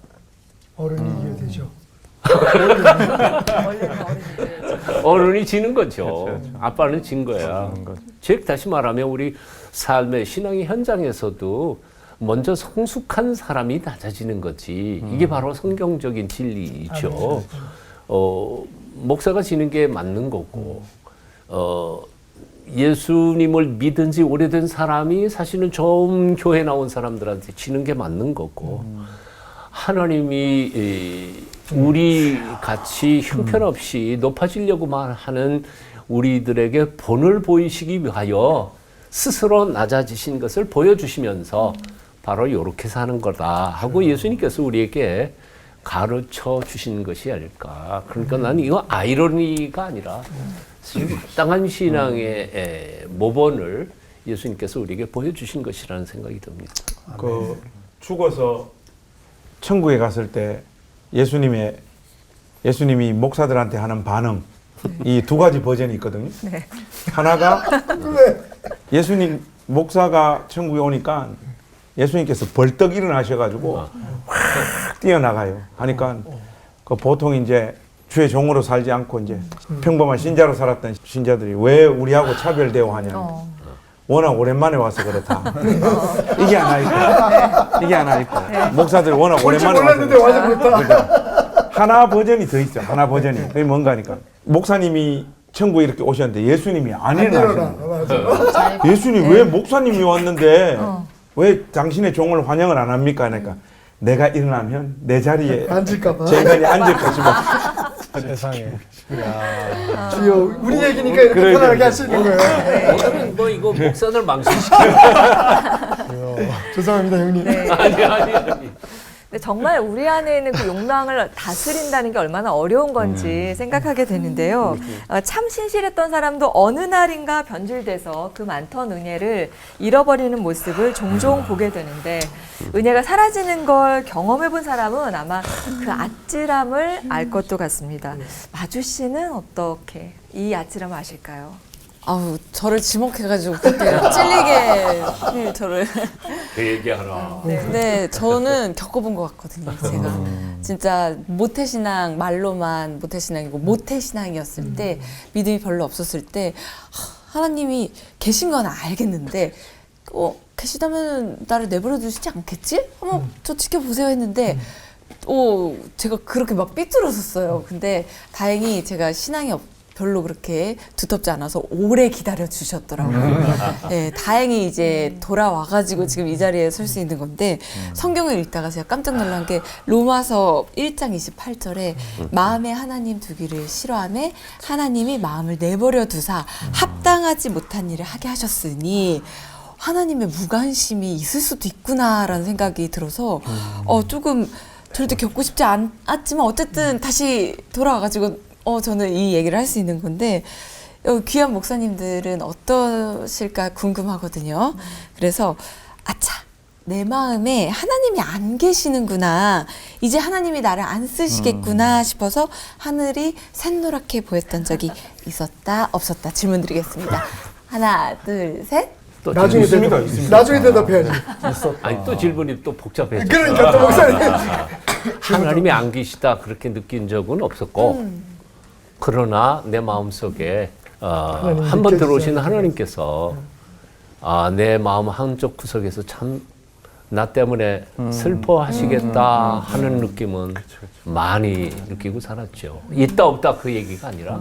어른이 이겨야 되죠. 어른이 지는 거죠. 아빠는 진 거야. 즉 다시 말하면 우리 삶의 신앙의 현장에서도 먼저 성숙한 사람이 낮아지는 거지. 이게 바로 성경적인 진리죠. 목사가 지는 게 맞는 거고, 예수님을 믿은 지 오래된 사람이 사실은 처음 교회 나온 사람들한테 지는 게 맞는 거고, 하나님이 우리 같이 형편없이 높아지려고만 하는 우리들에게 본을 보이시기 위하여 스스로 낮아지신 것을 보여주시면서 바로 이렇게 사는 거다 하고 예수님께서 우리에게 가르쳐 주신 것이 아닐까. 그러니까 나는 이거 아이러니가 아니라 마땅한 신앙의 모본을 예수님께서 우리에게 보여주신 것이라는 생각이 듭니다. 그 죽어서 천국에 갔을 때 예수님이 목사들한테 하는 반응 이 두 가지 버전이 있거든요. 네. 하나가 예수님 목사가 천국에 오니까 예수님께서 벌떡 일어나셔가지고 확 뛰어나가요. 하니까 그 보통 이제 주의 종으로 살지 않고 이제 평범한 신자로 살았던 신자들이 왜 우리하고 차별 대우하냐. 워낙 오랜만에 와서 그렇다. 이게 하나 있고, 이게 하나 있고. 목사들 워낙 오랜만에 몰랐는데 와서 그렇다. 하나 버전이 더 있어요. 하나 버전이. 그게 뭔가 하니까. 목사님이 천국에 이렇게 오셨는데 예수님이 안 일어나시는 예수님 왜 목사님이 왔는데 왜 당신의 종을 환영을 안 합니까? 그러니까 내가 일어나면 내 자리에 앉을까봐. 제 앉을 것이고. 세상에. 주여, 우리 얘기니까 이렇게 편하게 할 수 있는 거예요. 오늘은 뭐 이거 목사들 망신시켜. 죄송합니다, 형님. 네. 아니. 근데 정말 우리 안에 있는 그 욕망을 다스린다는 게 얼마나 어려운 건지 생각하게 되는데요. 참 신실했던 사람도 어느 날인가 변질돼서 그 많던 은혜를 잃어버리는 모습을 종종 보게 되는데 은혜가 사라지는 걸 경험해 본 사람은 아마 그 아찔함을 알 것도 같습니다. 마주 씨는 어떻게 이 아찔함을 아실까요? 아우, 저를 지목해가지고 그렇게 찔리게 저를. 그 얘기하라. 네, 저는 겪어본 것 같거든요, 제가. 진짜 모태신앙, 말로만 모태신앙이고, 모태신앙이었을 때, 믿음이 별로 없었을 때, 하나님이 계신 건 알겠는데, 계시다면 나를 내버려 두시지 않겠지? 한번 저 지켜보세요 했는데, 제가 그렇게 막 삐뚤어졌어요. 근데 다행히 제가 신앙이 별로 그렇게 두텁지 않아서 오래 기다려 주셨더라고요. 네, 다행히 이제 돌아와가지고 지금 이 자리에 설 수 있는 건데 성경을 읽다가 제가 깜짝 놀란 게 로마서 1장 28절에 마음에 하나님 두기를 싫어하며 하나님이 마음을 내버려 두사 합당하지 못한 일을 하게 하셨으니 하나님의 무관심이 있을 수도 있구나라는 생각이 들어서 조금 절대 겪고 싶지 않았지만 어쨌든 다시 돌아와가지고 저는 이 얘기를 할 수 있는 건데 귀한 목사님들은 어떠실까 궁금하거든요. 그래서 아차 내 마음에 하나님이 안 계시는구나. 이제 하나님이 나를 안 쓰시겠구나 싶어서 하늘이 샛노랗게 보였던 적이 있었다, 없었다? 질문 드리겠습니다. 하나, 둘, 셋. 또 나중에 질문이 대답, 나중에 대답해야지. 아니 또 질문이 또 복잡해져. 그러니까 또 목사님. 하나님이 안 계시다 그렇게 느낀 적은 없었고 그러나 내 마음속에 한 번 들어오신 하나님께서 내 마음 한쪽 구석에서 참 나 때문에 슬퍼하시겠다 하는 느낌은 많이 느끼고 살았죠. 있다 없다 그 얘기가 아니라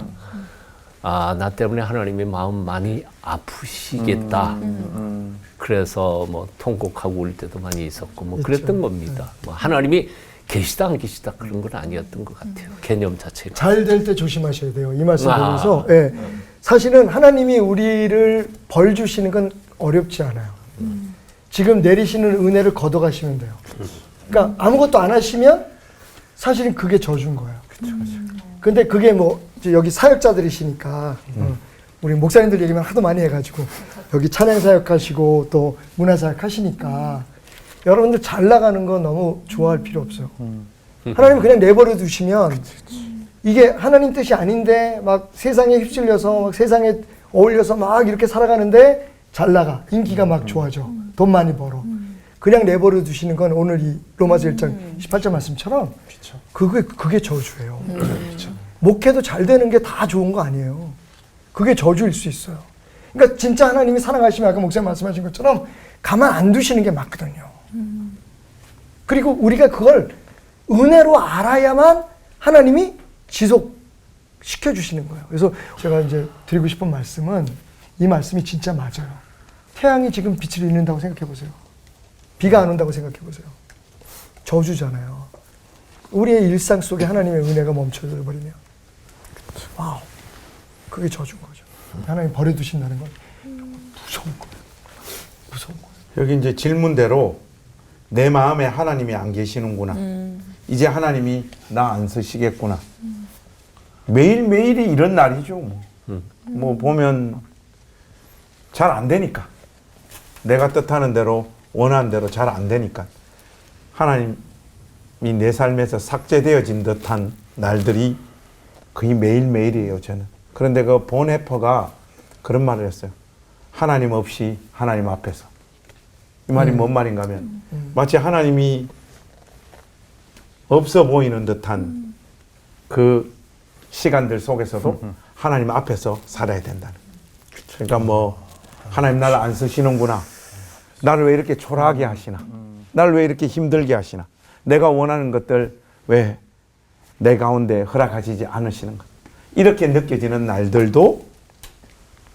나 때문에 하나님의 마음 많이 아프시겠다. 그래서 뭐 통곡하고 울 때도 많이 있었고 뭐 그랬던 겁니다. 뭐 하나님이 계시다 안 계시다 그런 건 아니었던 것 같아요. 개념 자체가. 잘 될 때 조심하셔야 돼요. 이 말씀 보면서 사실은 하나님이 우리를 벌 주시는 건 어렵지 않아요. 지금 내리시는 은혜를 걷어가시면 돼요. 그러니까 아무것도 안 하시면 사실은 그게 저주인 거예요. 근데 그게 뭐 여기 사역자들이시니까 우리 목사님들 얘기만 하도 많이 해가지고 여기 찬양 사역하시고 또 문화 사역하시니까 여러분들 잘 나가는 건 너무 좋아할 필요 없어요. 하나님 그냥 내버려 두시면 이게 하나님 뜻이 아닌데 막 세상에 휩쓸려서 막 세상에 어울려서 막 이렇게 살아가는데 잘 나가. 인기가 막 좋아져. 돈 많이 벌어. 그냥 내버려 두시는 건 오늘 이 로마서 1장 18절 말씀처럼 그게 저주예요. 목회도 잘 되는 게 다 좋은 거 아니에요. 그게 저주일 수 있어요. 그러니까 진짜 하나님이 사랑하시면 아까 목사님 말씀하신 것처럼 가만 안 두시는 게 맞거든요. 그리고 우리가 그걸 은혜로 알아야만 하나님이 지속시켜 주시는 거예요. 그래서 제가 이제 드리고 싶은 말씀은 이 말씀이 진짜 맞아요. 태양이 지금 빛을 잃는다고 생각해 보세요. 비가 안 온다고 생각해 보세요. 저주잖아요. 우리의 일상 속에 하나님의 은혜가 멈춰져 버리면 와우, 그게 저주인 거죠. 하나님 버려두신다는 건 무서운 거예요. 무서운 거예요. 여기 이제 질문대로 내 마음에 하나님이 안 계시는구나. 이제 하나님이 나 안 쓰시겠구나. 매일매일이 이런 날이죠. 뭐 보면 잘 안 되니까. 내가 뜻하는 대로 원하는 대로 잘 안 되니까. 하나님이 내 삶에서 삭제되어진 듯한 날들이 거의 매일매일이에요, 저는. 그런데 그 본해퍼가 그런 말을 했어요. 하나님 없이 하나님 앞에서. 이 말이 뭔 말인가 하면 마치 하나님이 없어 보이는 듯한 그 시간들 속에서도 하나님 앞에서 살아야 된다는. 그러니까 뭐 하나님 나를 안 쓰시는구나. 나를 왜 이렇게 초라하게 하시나. 나를 왜 이렇게 힘들게 하시나. 내가 원하는 것들 왜 내 가운데 허락하시지 않으시는가. 이렇게 느껴지는 날들도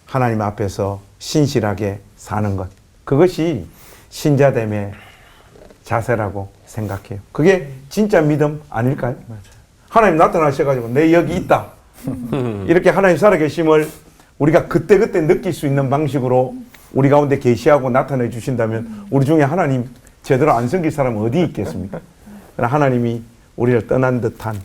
하나님 앞에서 신실하게 사는 것. 그것이 신자됨의 자세라고 생각해요. 그게 진짜 믿음 아닐까요? 맞아요. 하나님 나타나셔가지고 내 여기 있다. 이렇게 하나님 살아계심을 우리가 그때그때 느낄 수 있는 방식으로 우리 가운데 계시하고 나타내 주신다면 우리 중에 하나님 제대로 안 섬길 사람은 어디 있겠습니까? 그러나 하나님이 우리를 떠난 듯한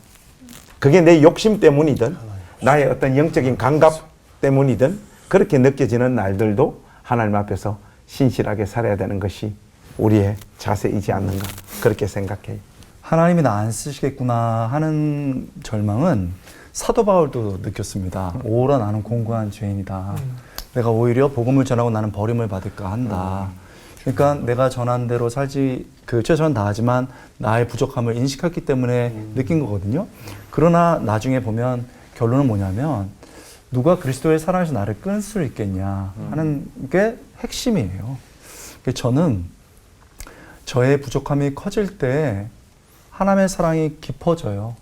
그게 내 욕심 때문이든 나의 어떤 영적인 감각 때문이든 그렇게 느껴지는 날들도 하나님 앞에서 신실하게 살아야 되는 것이 우리의 자세이지 않는가 그렇게 생각해요. 하나님이 나 안 쓰시겠구나 하는 절망은 사도 바울도 느꼈습니다. 오라 나는 공고한 죄인이다. 내가 오히려 복음을 전하고 나는 버림을 받을까 한다. 그러니까 내가 전한 대로 살지 최선을 다하지만 나의 부족함을 인식했기 때문에 느낀 거거든요. 그러나 나중에 보면 결론은 뭐냐면 누가 그리스도의 사랑에서 나를 끊을 수 있겠냐 하는 게 핵심이에요. 저는 저의 부족함이 커질 때 하나님의 사랑이 깊어져요.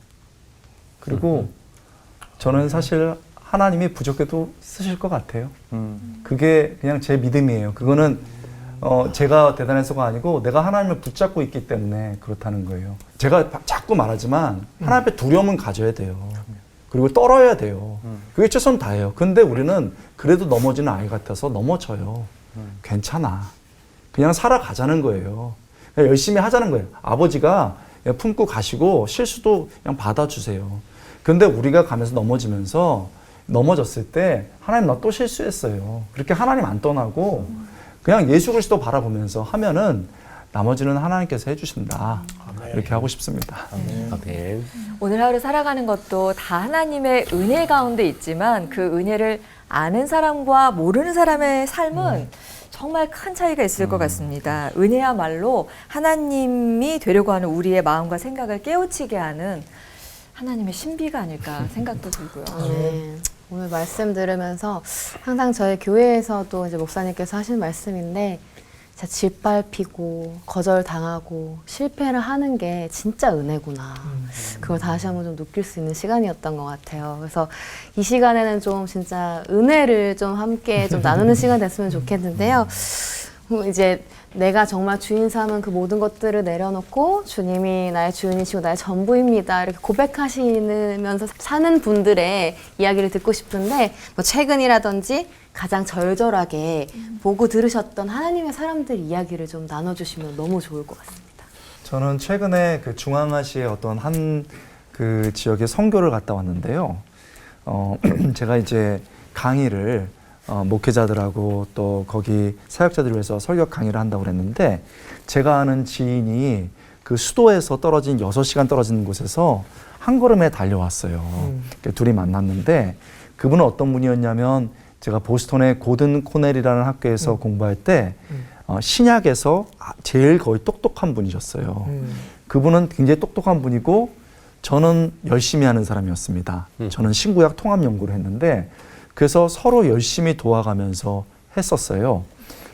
그리고 저는 사실 하나님이 부족해도 쓰실 것 같아요. 그게 그냥 제 믿음이에요. 그거는 제가 대단해서가 아니고 내가 하나님을 붙잡고 있기 때문에 그렇다는 거예요. 제가 자꾸 말하지만 하나님 앞에 두려움은 가져야 돼요. 그리고 떨어야 돼요. 그게 최선 다해요. 근데 우리는 그래도 넘어지는 아이 같아서 넘어져요. 괜찮아. 그냥 살아가자는 거예요. 그냥 열심히 하자는 거예요. 아버지가 품고 가시고 실수도 그냥 받아주세요. 근데 우리가 가면서 넘어졌을 때 하나님 나 또 실수했어요. 그렇게 하나님 안 떠나고 그냥 예수 그리스도 바라보면서 하면은 나머지는 하나님께서 해주신다. 이렇게 하고 싶습니다. 아멘. 오늘 하루 살아가는 것도 다 하나님의 은혜 가운데 있지만 그 은혜를 아는 사람과 모르는 사람의 삶은 정말 큰 차이가 있을 것 같습니다. 은혜야말로 하나님이 되려고 하는 우리의 마음과 생각을 깨우치게 하는 하나님의 신비가 아닐까 생각도 들고요. 네. 오늘 말씀 들으면서 항상 저희 교회에서도 이제 목사님께서 하시는 말씀인데 진짜 짓밟히고 거절당하고 실패를 하는 게 진짜 은혜구나. 그걸 다시 한번 좀 느낄 수 있는 시간이었던 것 같아요. 그래서 이 시간에는 좀 진짜 은혜를 좀 함께 좀 나누는 시간 됐으면 좋겠는데요. 이제 내가 정말 주인 삼은 그 모든 것들을 내려놓고 주님이 나의 주인이시고 나의 전부입니다. 이렇게 고백하시면서 사는 분들의 이야기를 듣고 싶은데 뭐 최근이라든지 가장 절절하게 보고 들으셨던 하나님의 사람들 이야기를 좀 나눠주시면 너무 좋을 것 같습니다. 저는 최근에 그 중앙아시아의 어떤 한 그 지역에 선교를 갔다 왔는데요. 제가 이제 강의를 목회자들하고 또 거기 사역자들을 위해서 설교 강의를 한다고 그랬는데 제가 아는 지인이 그 수도에서 떨어진 6시간 떨어진 곳에서 한 걸음에 달려왔어요. 둘이 만났는데 그분은 어떤 분이었냐면 제가 보스턴의 고든 코넬이라는 학교에서 공부할 때 신약에서 제일 거의 똑똑한 분이셨어요. 그분은 굉장히 똑똑한 분이고 저는 열심히 하는 사람이었습니다. 저는 신구약 통합 연구를 했는데 그래서 서로 열심히 도와가면서 했었어요.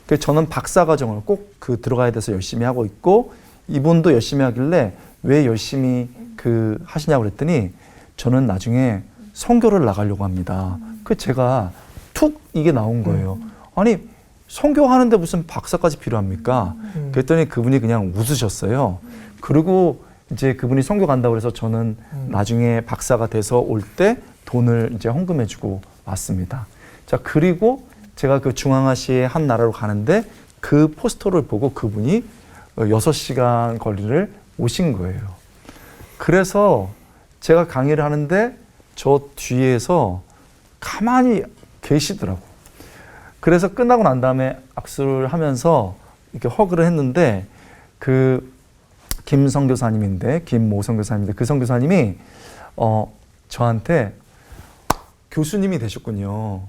그래서 저는 박사과정을 꼭 그 들어가야 돼서 열심히 하고 있고 이분도 열심히 하길래 왜 열심히 그 하시냐고 그랬더니 저는 나중에 선교를 나가려고 합니다. 그 제가 툭 이게 나온 거예요. 아니 선교하는데 무슨 박사까지 필요합니까? 그랬더니 그분이 그냥 웃으셨어요. 그리고 이제 그분이 선교 간다고 그래서 저는 나중에 박사가 돼서 올 때 돈을 이제 헌금해주고 왔습니다. 자, 그리고 제가 그 중앙아시아의 한 나라로 가는데 그 포스터를 보고 그분이 6시간 거리를 오신 거예요. 그래서 제가 강의를 하는데 저 뒤에서 가만히 계시더라고. 그래서 끝나고 난 다음에 악수를 하면서 이렇게 허그를 했는데 그 김 선교사님인데 김모 선교사님인데 그 선교사님이 저한테 교수님이 되셨군요.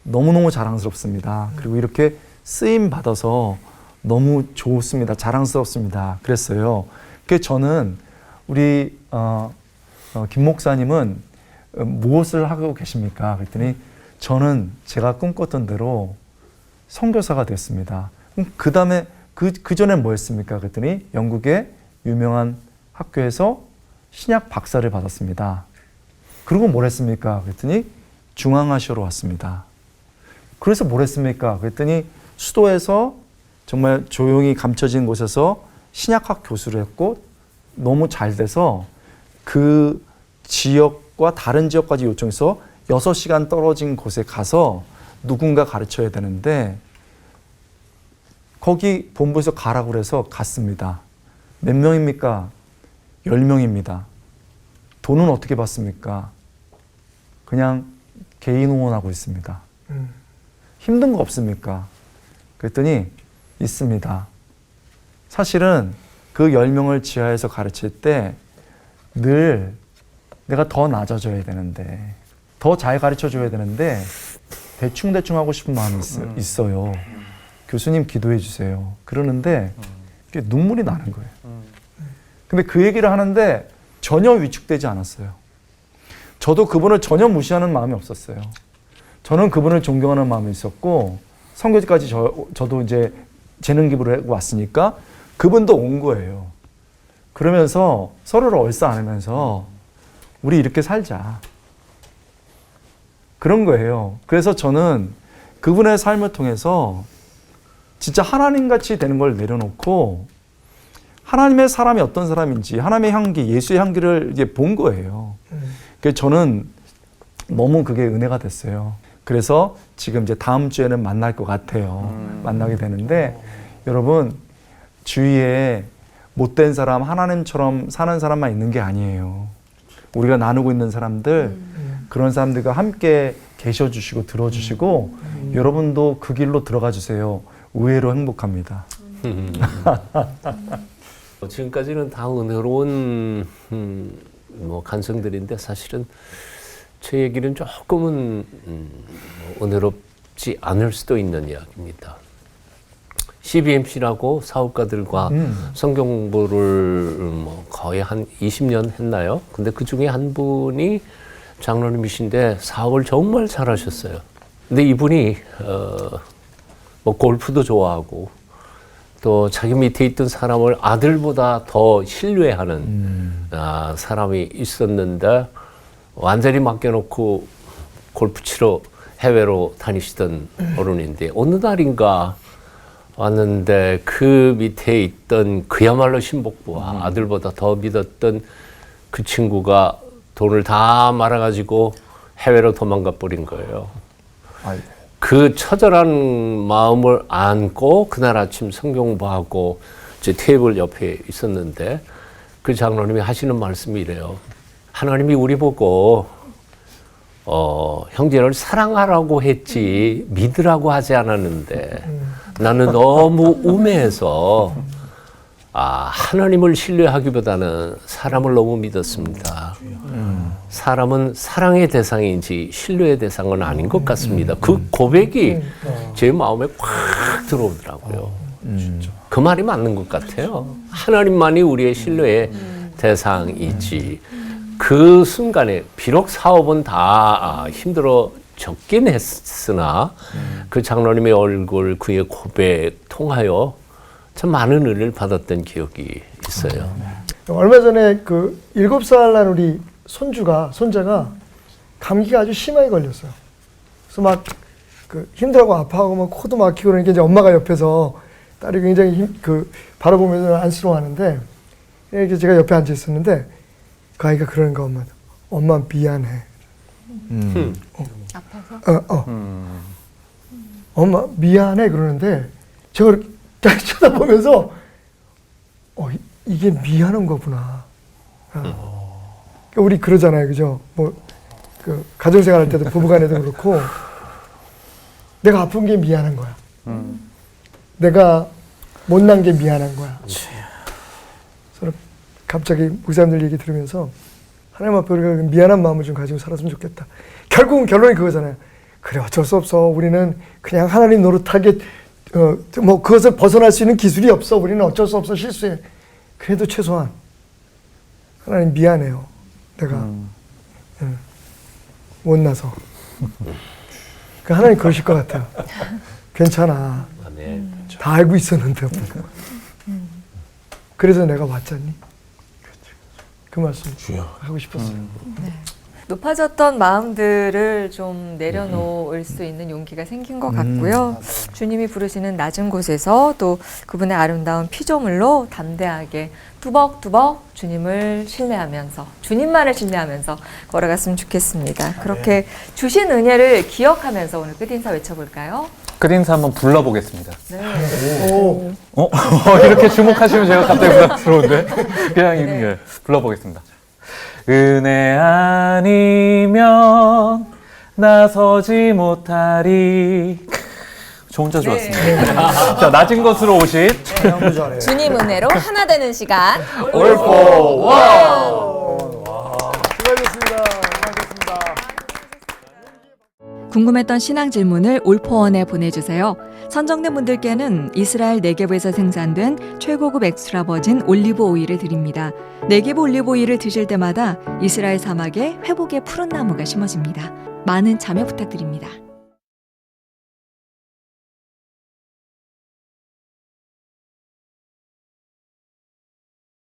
너무너무 자랑스럽습니다. 그리고 이렇게 쓰임 받아서 너무 좋습니다. 자랑스럽습니다. 그랬어요. 그래서 저는 우리 김 목사님은 무엇을 하고 계십니까? 그랬더니 저는 제가 꿈꿨던 대로 선교사가 됐습니다. 그 다음에 그 전에 뭐 했습니까? 그랬더니 영국의 유명한 학교에서 신약 박사를 받았습니다. 그리고 뭘 했습니까? 그랬더니 중앙아시아로 왔습니다. 그래서 뭘 했습니까? 그랬더니 수도에서 정말 조용히 감춰진 곳에서 신약학 교수를 했고 너무 잘 돼서 그 지역과 다른 지역까지 요청해서 6시간 떨어진 곳에 가서 누군가 가르쳐야 되는데 거기 본부에서 가라고 그래서 갔습니다. 몇 명입니까? 10명입니다. 돈은 어떻게 받습니까? 그냥 개인 후원하고 있습니다. 힘든 거 없습니까? 그랬더니 있습니다. 사실은 그 10명을 지하에서 가르칠 때 늘 내가 더 낮아져야 되는데 더 잘 가르쳐줘야 되는데 대충대충 하고 싶은 마음이 있어요. 교수님 기도해 주세요. 그러는데 눈물이 나는 거예요. 근데 그 얘기를 하는데 전혀 위축되지 않았어요. 저도 그분을 전혀 무시하는 마음이 없었어요. 저는 그분을 존경하는 마음이 있었고 선교지까지 저도 이제 재능 기부를 하고 왔으니까 그분도 온 거예요. 그러면서 서로를 얼싸 안으면서 우리 이렇게 살자. 그런 거예요. 그래서 저는 그분의 삶을 통해서 진짜 하나님같이 되는 걸 내려놓고 하나님의 사람이 어떤 사람인지 하나님의 향기, 예수의 향기를 이제 본 거예요. 그래서 저는 너무 그게 은혜가 됐어요. 그래서 지금 이제 다음 주에는 만날 것 같아요. 만나게 되는데 여러분 주위에 못된 사람, 하나님처럼 사는 사람만 있는 게 아니에요. 우리가 나누고 있는 사람들, 그런 사람들과 함께 계셔주시고 들어주시고 여러분도 그 길로 들어가 주세요. 의외로 행복합니다. 지금까지는 다 은혜로운 뭐 간증들인데 사실은 제 얘기는 조금은 은혜롭지 않을 수도 있는 이야기입니다. CBMC라고 사업가들과 성경 공부를 뭐 거의 한 20년 했나요? 근데 그 중에 한 분이 장로님이신데 사업을 정말 잘하셨어요. 근데 이분이 뭐 골프도 좋아하고 또 자기 밑에 있던 사람을 아들보다 더 신뢰하는 사람이 있었는데 완전히 맡겨놓고 골프 치러 해외로 다니시던 어른인데 어느 날인가 왔는데 그 밑에 있던 그야말로 신복부와 아들보다 더 믿었던 그 친구가 돈을 다 말아가지고 해외로 도망가 버린 거예요. 그 처절한 마음을 안고 그날 아침 성경 공부하고 제 테이블 옆에 있었는데 그 장로님이 하시는 말씀이 이래요. 하나님이 우리 보고 형제를 사랑하라고 했지 믿으라고 하지 않았는데 나는 너무 우매해서 하나님을 신뢰하기보다는 사람을 너무 믿었습니다. 사람은 사랑의 대상인지 신뢰의 대상은 아닌 것 같습니다. 그 고백이 제 마음에 꽉 들어오더라고요. 그 말이 맞는 것 같아요. 하나님만이 우리의 신뢰의 대상이지. 그 순간에 비록 사업은 다 힘들어졌긴 했으나 그 장로님의 얼굴, 그의 고백 통하여 참 많은 은혜를 받았던 기억이 있어요. 얼마 전에 그 7살 난 우리 손자가 감기가 아주 심하게 걸렸어요. 그래서 막 그 힘들고 아파하고 막 코도 막히고 그러니까 이제 엄마가 옆에서 딸이 굉장히 바라보면서 안쓰러워하는데 이렇게 제가 옆에 앉아 있었는데 그 아이가 그러는 거 엄마 미안해. 아파서? 엄마 미안해 그러는데 제가 딱 쳐다보면서 이게 미안한 거구나. 우리 그러잖아요, 그죠? 뭐 그 가정생활 할 때도 부부간에도 그렇고 내가 아픈 게 미안한 거야. 내가 못난 게 미안한 거야. 저는 갑자기 목사님들 얘기 들으면서 하나님 앞에 우리가 미안한 마음을 좀 가지고 살았으면 좋겠다. 결국은 결론이 그거잖아요. 그래 어쩔 수 없어. 우리는 그냥 하나님 노릇하게 뭐 그것을 벗어날 수 있는 기술이 없어. 우리는 어쩔 수 없어. 실수해. 그래도 최소한 하나님 미안해요. 내가 못나서. 그 하나님 그러실 것 같아요. 괜찮아. 다 알고 있었는데. 그래서 내가 왔잖니. 그 말씀 하고 싶었어요. 높아졌던 마음들을 좀 내려놓을 수 있는 용기가 생긴 것 같고요. 주님이 부르시는 낮은 곳에서 또 그분의 아름다운 피조물로 담대하게 뚜벅뚜벅 주님을 신뢰하면서 주님만을 신뢰하면서 걸어갔으면 좋겠습니다. 그렇게 주신 은혜를 기억하면서 오늘 끝인사 외쳐볼까요? 끝인사 한번 불러보겠습니다. 네. 이렇게 주목하시면 제가 갑자기 부담스러운데 그냥 예, 불러보겠습니다. 은혜 아니면 나서지 못하리. 저 혼자 좋았습니다. 자, 낮은 것으로 오신 주님 은혜로 하나 되는 시간. 올포 수고하셨습니다. 궁금했던 신앙 질문을 올포원에 보내주세요. 선정된 분들께는 이스라엘 네게브에서 생산된 최고급 엑스트라 버진 올리브 오일을 드립니다. 네게브 올리브 오일을 드실 때마다 이스라엘 사막에 회복의 푸른 나무가 심어집니다. 많은 참여 부탁드립니다.